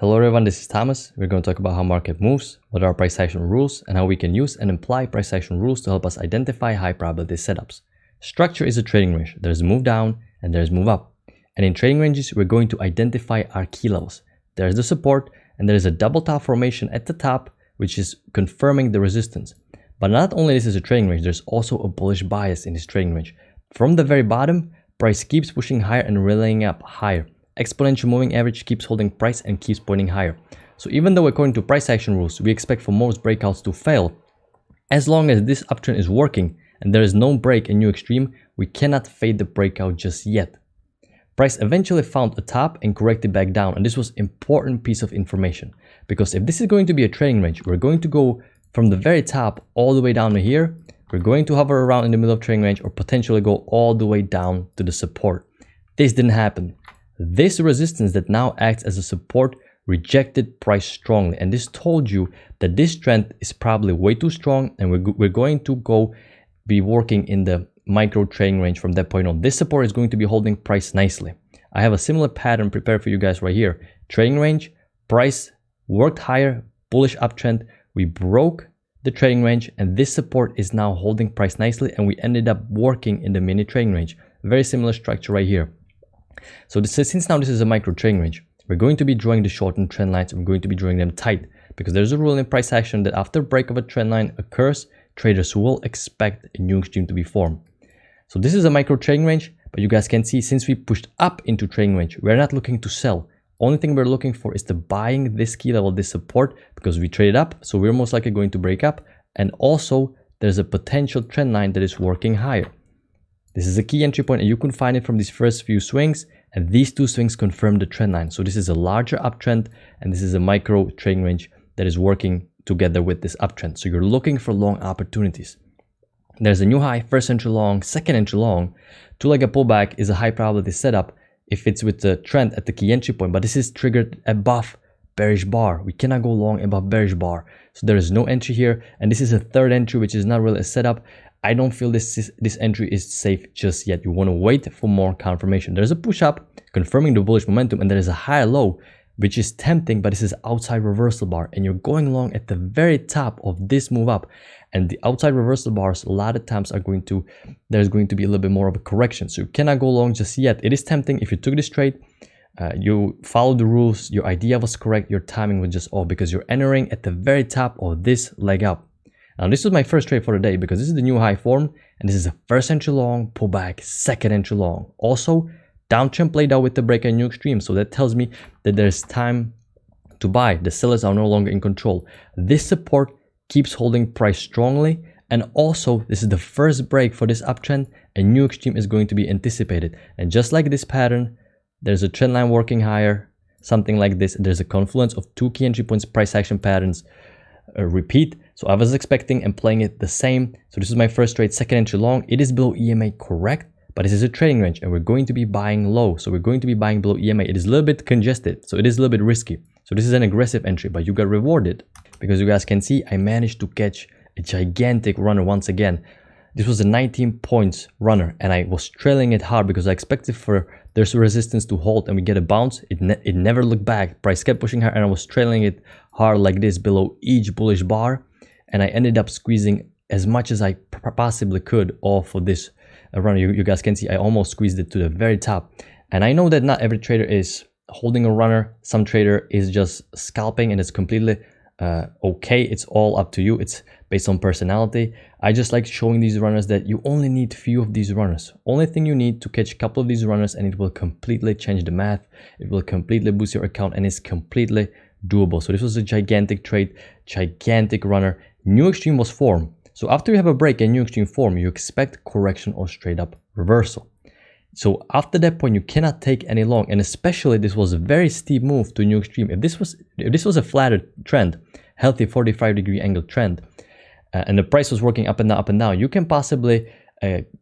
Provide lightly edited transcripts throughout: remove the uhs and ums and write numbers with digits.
Hello everyone, this is Thomas. We're going to talk about how market moves, what are price action rules, and how we can use and apply price action rules to help us identify high probability setups. Structure is a trading range. There's move down and there's move up. And in trading ranges, we're going to identify our key levels. There's the support and there's a double top formation at the top, which is confirming the resistance. But not only this is a trading range, there's also a bullish bias in this trading range. From the very bottom, price keeps pushing higher and rallying up higher. Exponential moving average keeps holding price and keeps pointing higher. So even though according to price action rules, we expect for most breakouts to fail, as long as this uptrend is working and there is no break in new extreme, we cannot fade the breakout just yet. Price eventually found a top and corrected back down, and this was an important piece of information, because if this is going to be a trading range, we're going to go from the very top all the way down to here. We're going to hover around in the middle of trading range or potentially go all the way down to the support. This didn't happen. This resistance that now acts as a support rejected price strongly, and this told you that this trend is probably way too strong, and we're going to be working in the micro trading range from that point on. This support is going to be holding price nicely. I have a similar pattern prepared for you guys right here. Trading range, price worked higher, bullish uptrend. We broke the trading range, and this support is now holding price nicely, and we ended up working in the mini trading range. Very similar structure right here. So since now this is a micro trading range, we're going to be drawing the shortened trend lines, and we're going to be drawing them tight, because there's a rule in price action that after break of a trend line occurs, traders will expect a new extreme to be formed. So this is a micro trading range, but you guys can see since we pushed up into trading range, we're not looking to sell. Only thing we're looking for is the buying this key level, this support, because we traded up, so we're most likely going to break up, and also there's a potential trend line that is working higher. This is a key entry point, and you can find it from these first few swings, and these two swings confirm the trend line. So this is a larger uptrend, and this is a micro trading range that is working together with this uptrend. So you're looking for long opportunities. There's a new high, first entry long, second entry long. Two-legged pullback is a high probability setup if it's with the trend at the key entry point, but this is triggered above bearish bar. We cannot go long above bearish bar. So there is no entry here, and this is a third entry, which is not really a setup. I don't feel this entry is safe just yet. You want to wait for more confirmation. There's a push up confirming the bullish momentum, and there is a higher low, which is tempting, but this is outside reversal bar, and you're going long at the very top of this move up. And the outside reversal bars a lot of times there's going to be a little bit more of a correction, so you cannot go long just yet. It is tempting. If you took this trade, you followed the rules, your idea was correct, your timing was just off, because you're entering at the very top of this leg up. Now this is my first trade for the day, because this is the new high form, and this is a first entry long, pullback, second entry long. Also, downtrend played out with the break and new extreme, so that tells me that there's time to buy. The sellers are no longer in control. This support keeps holding price strongly, and also this is the first break for this uptrend, and new extreme is going to be anticipated. And just like this pattern, there's a trend line working higher, something like this. There's a confluence of two key entry points, price action patterns repeat. So I was expecting and playing it the same. So this is my first trade, second entry long. It is below EMA, correct, but this is a trading range, and we're going to be buying low. So we're going to be buying below EMA. It is a little bit congested, so it is a little bit risky. So this is an aggressive entry, but you got rewarded, because you guys can see I managed to catch a gigantic runner once again. This was a 19 points runner, and I was trailing it hard because I expected for there's a resistance to hold and we get a bounce. It never looked back. Price kept pushing hard, and I was trailing it hard like this below each bullish bar, and I ended up squeezing as much as I possibly could off of this runner. You guys can see I almost squeezed it to the very top. And I know that not every trader is holding a runner. Some trader is just scalping, and it's completely okay. It's all up to you. It's based on personality. I just like showing these runners that you only need few of these runners. Only thing you need to catch a couple of these runners, and it will completely change the math. It will completely boost your account, and it's completely doable. So this was a gigantic trade, gigantic runner. New extreme was formed. So after you have a break and new extreme form, you expect correction or straight up reversal. So after that point, you cannot take any long, and especially this was a very steep move to new extreme. If this was a flatter trend, healthy 45-degree angle trend, and the price was working up and down, you can possibly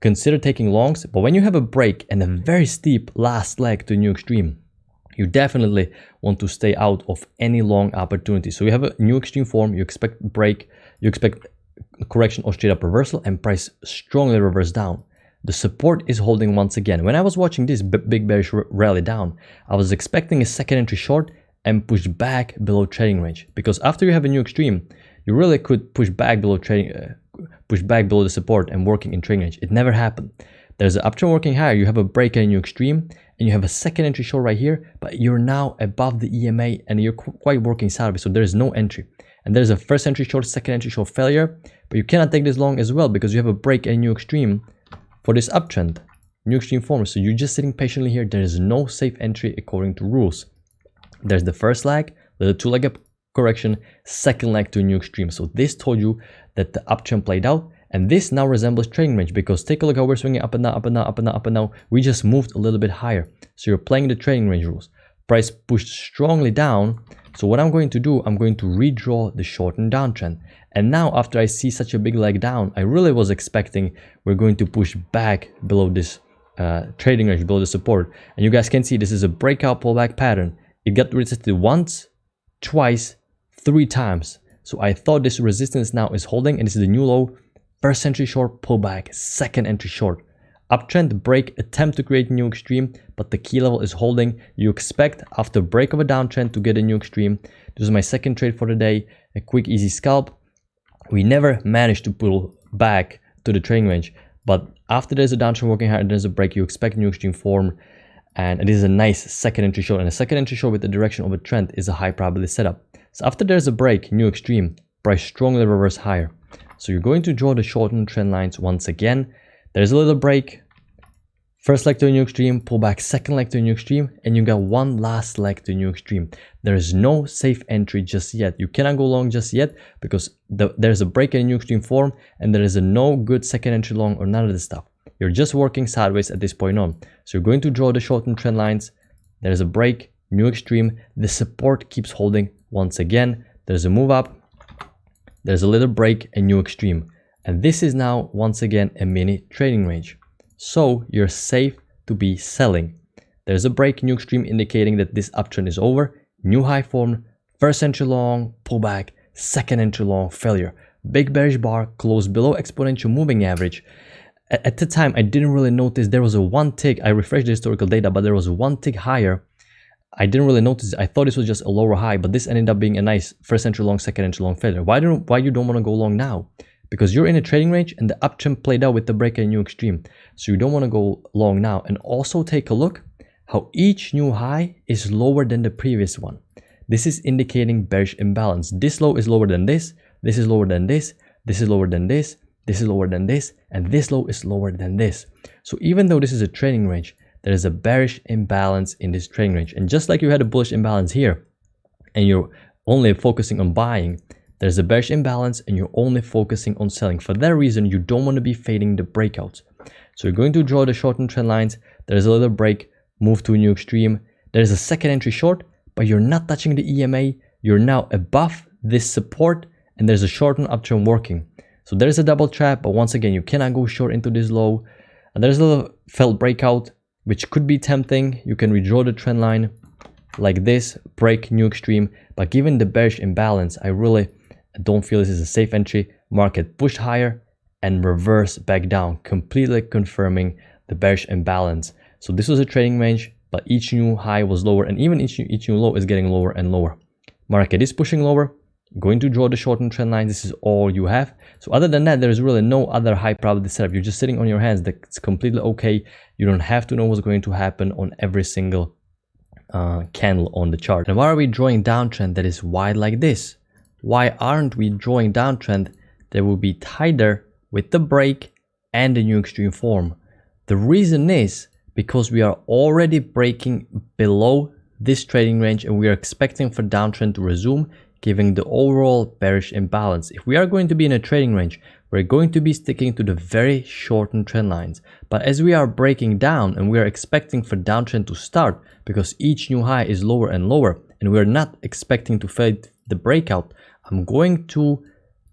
consider taking longs. But when you have a break and a very steep last leg to new extreme, you definitely want to stay out of any long opportunity. So you have a new extreme form, you expect break, you expect correction or straight up reversal, and price strongly reverse down. The support is holding once again. When I was watching this big bearish rally down, I was expecting a second entry short and push back below trading range, because after you have a new extreme, you really could push back below the support and working in trading range. It never happened. There's an uptrend working higher, you have a break and a new extreme, and you have a second entry short right here, but you're now above the EMA and you're quite working sideways, so there's no entry. And there's a first entry short, second entry short failure, but you cannot take this long as well because you have a break and new extreme for this uptrend, new extreme form. So you're just sitting patiently here. There is no safe entry according to rules. There's the first leg, the two-leg correction, second leg to a new extreme. So this told you that the uptrend played out, and this now resembles trading range, because take a look how we're swinging up and down, up and down, up and down, up and down. We just moved a little bit higher. So you're playing the trading range rules. Price pushed strongly down. So what I'm going to do, I'm going to redraw the shortened downtrend. And now after I see such a big leg down, I really was expecting we're going to push back below this trading range, below the support. And you guys can see this is a breakout pullback pattern. It got resisted once, twice, 3 times. So I thought this resistance now is holding, and this is the new low. First entry short, pullback, second entry short. Uptrend break, attempt to create new extreme, but the key level is holding. You expect after break of a downtrend to get a new extreme. This is my second trade for the day, a quick easy scalp. We never managed to pull back to the trading range, but after there's a downtrend working hard, there's a break, you expect new extreme form, and it is a nice second entry short. And a second entry short with the direction of a trend is a high probability setup. So after there's a break, new extreme, price strongly reverse higher. So you're going to draw the shortened trend lines once again. There's a little break, first leg to a new extreme, pull back, second leg to a new extreme, and you got one last leg to a new extreme. There is no safe entry just yet. You cannot go long just yet because there's a break in a new extreme form, and there is a no good second entry long or none of this stuff. You're just working sideways at this point on. So you're going to draw the shortened trend lines. There's a break, new extreme, the support keeps holding once again. There's a move up, there's a little break and new extreme. And this is now once again a mini trading range. So you're safe to be selling. There's a break, new extreme, indicating that this uptrend is over. New high form, first entry long, pullback, second entry long, failure. Big bearish bar, closed below exponential moving average. At the time, I didn't really notice there was a one tick. I refreshed the historical data, but there was one tick higher. I didn't really notice it. I thought this was just a lower high, but this ended up being a nice first entry long, second entry long failure. Why you don't want to go long now? Because you're in a trading range and the uptrend played out with the break and new extreme. So you don't want to go long now. And also take a look how each new high is lower than the previous one. This is indicating bearish imbalance. This low is lower than this. This is lower than this. This is lower than this. This is lower than this. And this low is lower than this. So even though this is a trading range, there is a bearish imbalance in this trading range. And just like you had a bullish imbalance here, and you're only focusing on buying, there's a bearish imbalance and you're only focusing on selling. For that reason, you don't want to be fading the breakouts. So you're going to draw the shortened trend lines. There's a little break, move to a new extreme. There's a second entry short, but you're not touching the EMA. You're now above this support, and there's a shortened uptrend working. So there's a double trap, but once again, you cannot go short into this low. And there's a little failed breakout, which could be tempting. You can redraw the trend line like this, break, new extreme. But given the bearish imbalance, I really don't feel this is a safe entry. Market pushed higher and reverse back down, completely confirming the bearish imbalance. So this was a trading range, but each new high was lower, and even each new low is getting lower and lower. Market is pushing lower, going to draw the shortened trend line. This is all you have. So other than that, there is really no other high probability setup. You're just sitting on your hands. That's completely okay. You don't have to know what's going to happen on every single candle on the chart. And why are we drawing downtrend that is wide like this? Why aren't we drawing downtrend that will be tighter with the break and the new extreme form? The reason is because we are already breaking below this trading range, and we are expecting for downtrend to resume, giving the overall bearish imbalance. If we are going to be in a trading range, we're going to be sticking to the very shortened trend lines. But as we are breaking down and we are expecting for downtrend to start, because each new high is lower and lower, and we're not expecting to fade the breakout, I'm going to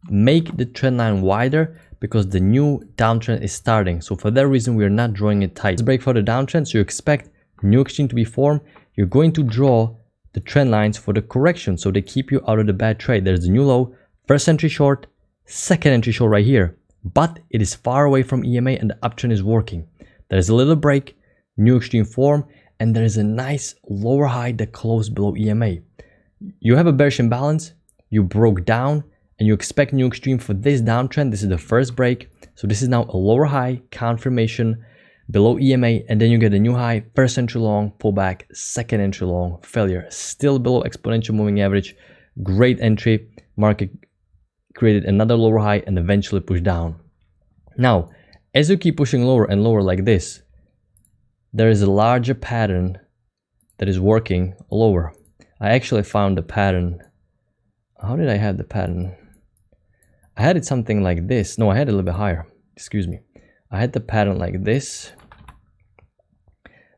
make the trend line wider because the new downtrend is starting. So for that reason, we are not drawing it tight. Let's break for the downtrend. So you expect new extreme to be formed. You're going to draw the trend lines for the correction, so they keep you out of the bad trade. There's the new low, first entry short, second entry short right here, but it is far away from EMA and the uptrend is working. There's a little break, new extreme form, and there is a nice lower high that closed below EMA. you have a bearish imbalance, you broke down, and you expect new extreme for this downtrend. This is the first break. So this is now a lower high confirmation below EMA, and then you get a new high, first entry long, pullback, second entry long, failure, still below exponential moving average. Great entry. Market created another lower high and eventually pushed down. Now, as you keep pushing lower and lower like this, there is a larger pattern that is working lower. I actually found the pattern. How did I have the pattern? I had it something like this. No, I had it a little bit higher. Excuse me. I had the pattern like this.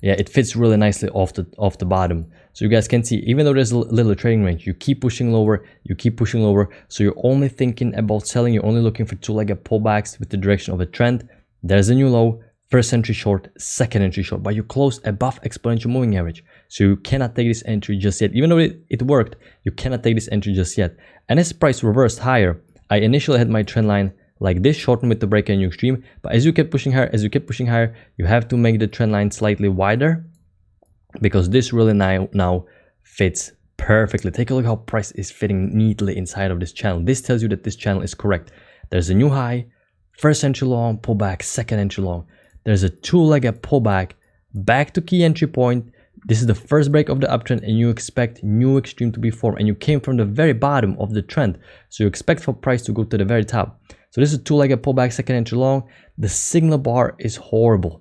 Yeah, it fits really nicely off the bottom. So you guys can see, even though there's a little trading range, you keep pushing lower, you keep pushing lower. So you're only thinking about selling. You're only looking for two-legged pullbacks with the direction of a trend. There's a new low, first entry short, second entry short, but you closed above exponential moving average. So you cannot take this entry just yet. Even though it worked, you cannot take this entry just yet. And as price reversed higher, I initially had my trend line like this, shortened with the break and new extreme, but as you kept pushing higher, you have to make the trend line slightly wider, because this really now fits perfectly. Take a look how price is fitting neatly inside of this channel. This tells you that this channel is correct. There's a new high, first entry long, pullback, second entry long. There's a two-legged pullback back to key entry point. This is the first break of the uptrend, and you expect new extreme to be formed, and you came from the very bottom of the trend, so you expect for price to go to the very top. So this is two-legged pullback, second entry long. The signal bar is horrible.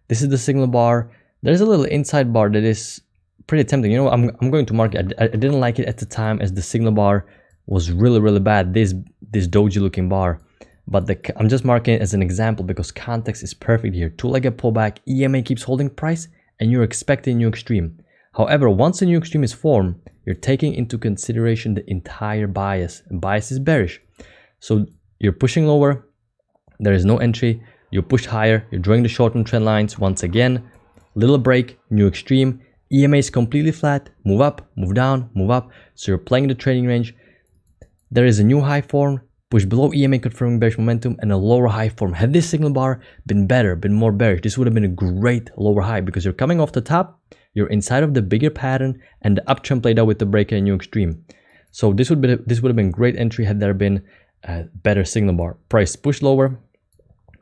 This is the signal bar. There's a little inside bar that is pretty tempting. You know, I'm going to mark it. I didn't like it at the time, as the signal bar was really bad. This doji looking bar, but I'm just marking it as an example because context is perfect here. Two-legged pullback, EMA keeps holding price, and you're expecting new extreme. However, once a new extreme is formed, you're taking into consideration the entire bias, and bias is bearish. So you're pushing lower, there is no entry, you push higher, you're drawing the short-term trend lines once again, little break, new extreme, EMA is completely flat, move up, move down, move up, so you're playing the trading range. There is a new high form, push below EMA confirming bearish momentum, and a lower high form. Had this signal bar been better, been more bearish, this would have been a great lower high, because you're coming off the top, you're inside of the bigger pattern, and the uptrend played out with the break and new extreme. So this would have been great entry had there been a better signal bar. Price push lower,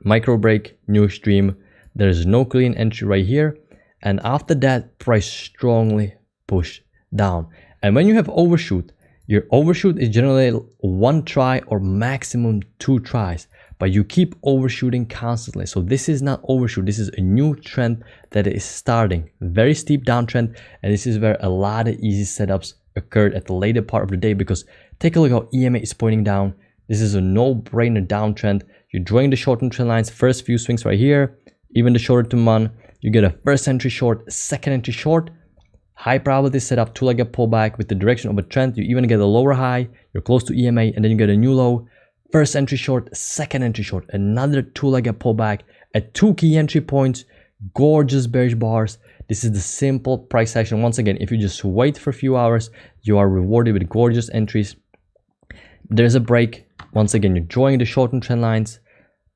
micro break, new extreme. There's no clean entry right here, and after that, price strongly push down. And when you have overshoot, your overshoot is generally one try or maximum two tries, but you keep overshooting constantly. So this is not overshoot, this is a new trend that is starting. Very steep downtrend, and this is where a lot of easy setups occurred at the later part of the day, because take a look how EMA is pointing down. This is a no-brainer downtrend. You're drawing the short-term trend lines, first few swings right here, even the shorter-term one. You get a first entry short, second entry short, high probability setup, two-legged pullback with the direction of a trend. You even get a lower high, you're close to EMA, and then you get a new low, first entry short, second entry short, another two-legged pullback at two key entry points, gorgeous bearish bars. This is the simple price action. Once again, if you just wait for a few hours, you are rewarded with gorgeous entries. There's a break. Once again, you're drawing the short-term trend lines,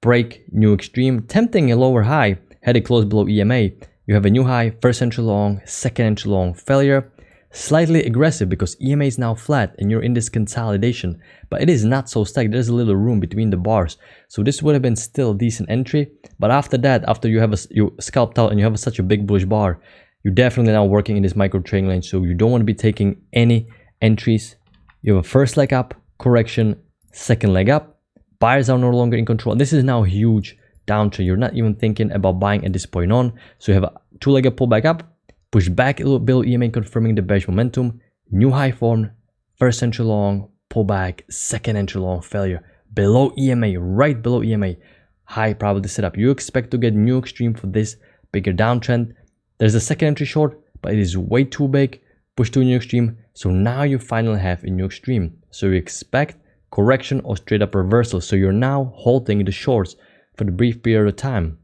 break, new extreme, tempting a lower high, had it close below EMA. You have a new high, first entry long, second entry long, failure. Slightly aggressive because EMA is now flat and you're in this consolidation, but it is not so stacked. There's a little room between the bars. So this would have been still a decent entry. But after that, after you scalped out and you have such a big bullish bar, you're definitely now working in this micro trading range. So you don't want to be taking any entries. You have a first leg up, correction, second leg up. Buyers are no longer in control. This is now a huge downtrend. You're not even thinking about buying at this point on. So you have a two-legged pullback up, push back a little below EMA, confirming the bearish momentum, new high form, first entry long, pullback, second entry long, failure, below EMA, right below EMA, high probability setup. You expect to get new extreme for this bigger downtrend. There's a second entry short, but it is way too big, push to a new extreme. So now you finally have a new extreme. So you expect correction or straight up reversal. So you're now holding the shorts for the brief period of time.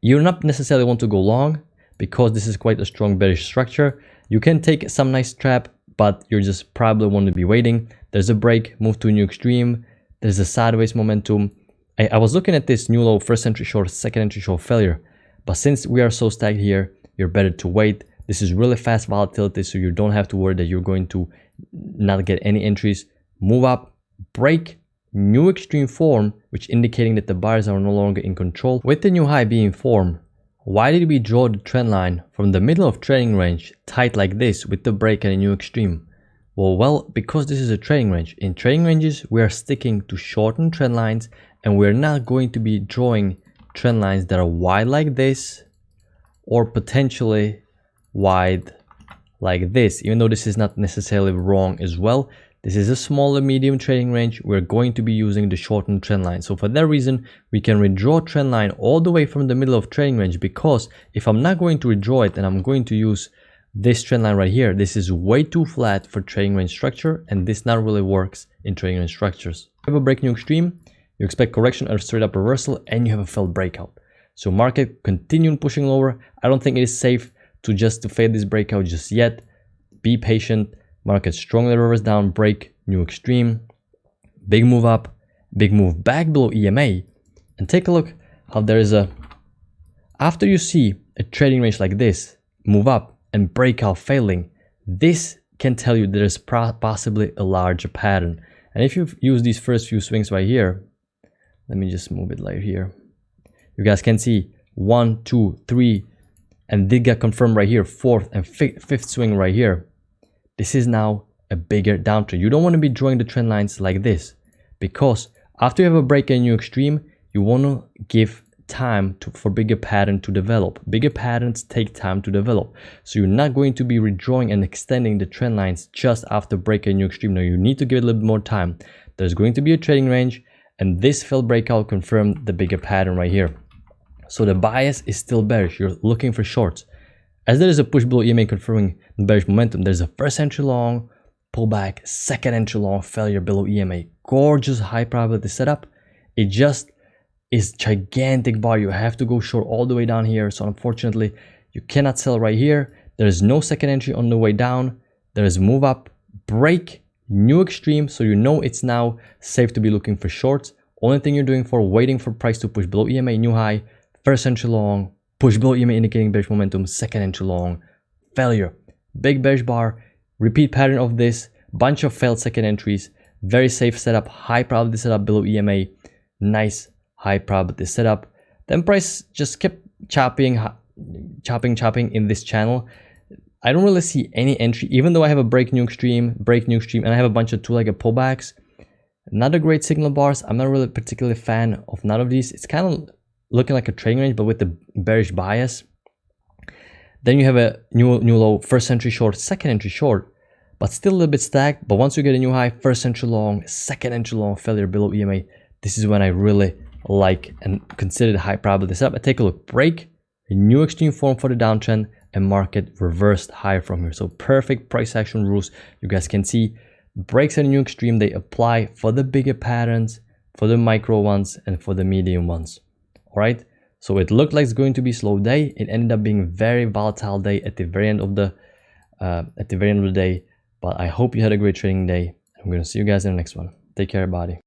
You not necessarily want to go long because this is quite a strong bearish structure. You can take some nice trap, but you're just probably want to be waiting. There's a break, move to a new extreme. There's a sideways momentum. I was looking at this new low, first entry short, second entry short, failure. But since we are so stacked here, you're better to wait. This is really fast volatility, so you don't have to worry that you're going to not get any entries, move up, break, new extreme form, which indicating that the buyers are no longer in control. With the new high being formed, why did we draw the trend line from the middle of trading range tight like this with the break and a new extreme? Well, because this is a trading range. In trading ranges, we are sticking to shortened trend lines, and we're not going to be drawing trend lines that are wide like this or potentially wide like this, even though this is not necessarily wrong as well. This is a smaller medium trading range. We're going to be using the shortened trend line. So for that reason, we can redraw trend line all the way from the middle of trading range, because if I'm not going to redraw it and I'm going to use this trend line right here, this is way too flat for trading range structure, and this not really works in trading range structures. If you have a break new extreme, you expect correction or straight up reversal, and you have a failed breakout. So market continuing pushing lower. I don't think it is safe to fade this breakout just yet. Be patient. Market strongly reverse down, break, new extreme, big move up, big move back below EMA. And take a look how there is after you see a trading range like this, move up and breakout failing, this can tell you there is possibly a larger pattern. And if you use these first few swings right here, let me just move it right here. You guys can see 1, 2, 3, and they got confirmed right here, fourth and fifth swing right here. This is now a bigger downtrend. You don't want to be drawing the trend lines like this, because after you have a break and new extreme, you want to give time for bigger pattern to develop. Bigger patterns take time to develop. So you're not going to be redrawing and extending the trend lines just after break and new extreme. Now you need to give it a little bit more time. There's going to be a trading range, and this failed breakout confirmed the bigger pattern right here. So the bias is still bearish. You're looking for shorts. As there is a push below EMA confirming the bearish momentum, there's a first entry long, pullback, second entry long, failure below EMA. Gorgeous high probability setup. It just is gigantic bar. You have to go short all the way down here. So unfortunately, you cannot sell right here. There is no second entry on the way down. There is move up, break, new extreme. So you know it's now safe to be looking for shorts. Only thing you're doing for waiting for price to push below EMA, new high, first entry long, push below EMA indicating bearish momentum, second entry long, failure. Big bearish bar, repeat pattern of this, bunch of failed second entries, very safe setup, high probability setup below EMA, nice high probability setup. Then price just kept chopping in this channel. I don't really see any entry, even though I have a break new extreme, and I have a bunch of two-legged pullbacks. Not a great signal bars. I'm not really particularly a fan of none of these. It's kind of looking like a trading range, but with the bearish bias. Then you have a new low, first entry short, second entry short, but still a little bit stacked. But once you get a new high, first entry long, second entry long, failure below EMA, this is when I really like and consider the high probability setup. Take a look, break, a new extreme form for the downtrend, and market reversed higher from here. So perfect price action rules. You guys can see breaks at a new extreme, they apply for the bigger patterns, for the micro ones, and for the medium ones. All right, so it looked like it's going to be a slow day. It ended up being a very volatile day at the very end of the day. But I hope you had a great trading day. I'm going to see you guys in the next one. Take care, everybody.